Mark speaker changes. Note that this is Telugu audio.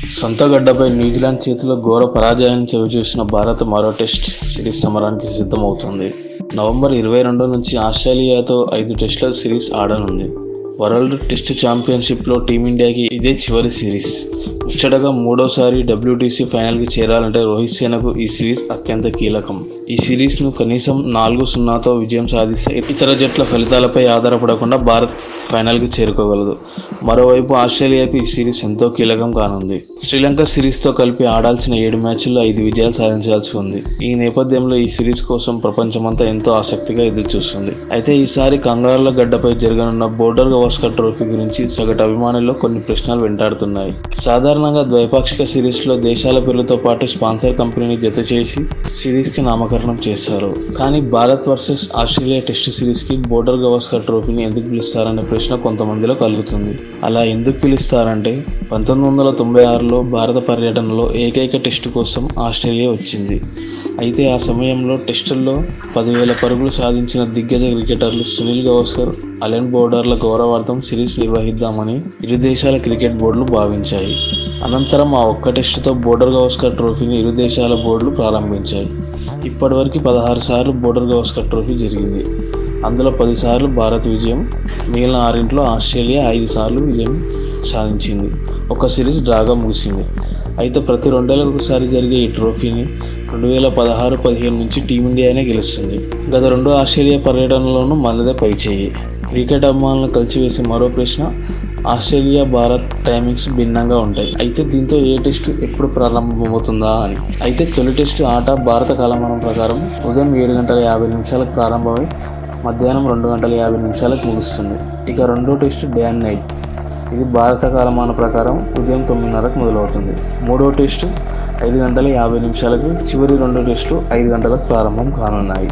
Speaker 1: సొంత గడ్డపై న్యూజిలాండ్ చేతిలో ఘోర పరాజయాన్ని చవిచూసిన భారత్ మరో టెస్ట్ సిరీస్ సమరానికి సిద్ధమవుతుంది. నవంబర్ 22 నుంచి ఆస్ట్రేలియాతో 5 టెస్టుల సిరీస్ ఆడనుంది. వరల్డ్ టెస్ట్ ఛాంపియన్షిప్లో టీమిండియాకి ఇదే చివరి సిరీస్. ముచ్చటగా మూడోసారి WTC ఫైనల్కి చేరాలంటే రోహిత్ సేనకు ఈ సిరీస్ అత్యంత కీలకం. ఈ సిరీస్ను కనీసం 4-0తో విజయం సాధిస్తే ఇతర జట్ల ఫలితాలపై ఆధారపడకుండా భారత్ ఫైనల్కి చేరుకోగలదు. మరోవైపు ఆస్ట్రేలియాకు ఈ సిరీస్ ఎంతో కీలకం కానుంది. శ్రీలంక సిరీస్తో కలిపి ఆడాల్సిన 7 మ్యాచ్ల్లో 5 విజయాలు సాధించాల్సి ఉంది. ఈ నేపథ్యంలో ఈ సిరీస్ కోసం ప్రపంచమంతా ఎంతో ఆసక్తిగా ఎదురుచూస్తుంది. అయితే ఈసారి కంగారుల గడ్డపై జరగనున్న బోర్డర్ గవాస్కర్ ట్రోఫీ గురించి సగటు అభిమానుల్లో కొన్ని ప్రశ్నలు వెంటాడుతున్నాయి. సాధారణంగా ద్వైపాక్షిక సిరీస్లో దేశాల పేర్లతో పాటు స్పాన్సర్ కంపెనీని జత చేసి సిరీస్కి నామకరణం చేస్తారు. కానీ భారత్ వర్సెస్ ఆస్ట్రేలియా టెస్ట్ సిరీస్కి బోర్డర్ గవాస్కర్ ట్రోఫీని ఎందుకు పిలుస్తారనే ప్రశ్న కొంతమందిలో కలుగుతుంది. అలా ఎందుకు పిలుస్తారంటే 1996లో భారత పర్యటనలో ఏకైక టెస్టు కోసం ఆస్ట్రేలియా వచ్చింది. అయితే ఆ సమయంలో టెస్టుల్లో 10,000 పరుగులు సాధించిన దిగ్గజ క్రికెటర్లు సునీల్ గవాస్కర్, అలెన్ బోర్డర్ల గౌరవార్థం సిరీస్ నిర్వహిద్దామని ఇరు దేశాల క్రికెట్ బోర్డులు భావించాయి. అనంతరం ఆ ఒక్క టెస్టుతో బోర్డర్ గవాస్కర్ ట్రోఫీని ఇరు దేశాల బోర్డులు ప్రారంభించాయి. ఇప్పటివరకు 16 సార్లు బోర్డర్ గవాస్కర్ ట్రోఫీ జరిగింది. అందులో 10 సార్లు భారత్ విజయం, మిగిలిన 6 ఆస్ట్రేలియా 5 సార్లు విజయం సాధించింది. ఒక సిరీస్ డ్రాగా ముగిసింది. అయితే ప్రతి 2 ఏళ్లకు ఒకసారి జరిగే ఈ ట్రోఫీని 2016-15 నుంచి టీమిండియానే గెలుస్తుంది. గత 2 ఆస్ట్రేలియా పర్యటనలోనూ మనదే పైచేయి. క్రికెట్ అభిమానులను కలిసివేసే మరో ప్రశ్న, ఆస్ట్రేలియా భారత్ టైమింగ్స్ భిన్నంగా ఉంటాయి. అయితే దీంతో ఏ టెస్టు ఎప్పుడు ప్రారంభమవుతుందా అని. అయితే తొలి టెస్టు ఆట భారత కాలమానం ప్రకారం ఉదయం 7:50 ప్రారంభమై మధ్యాహ్నం 2:50 ముగుస్తుంది. ఇక రెండో టెస్టు డే అండ్ నైట్. ఇది భారత కాలమాన ప్రకారం ఉదయం 9:30 మొదలవుతుంది. మూడో టెస్టు 5:50, చివరి 2 టెస్టులు 5 గంటలకు ప్రారంభం కానున్నాయి.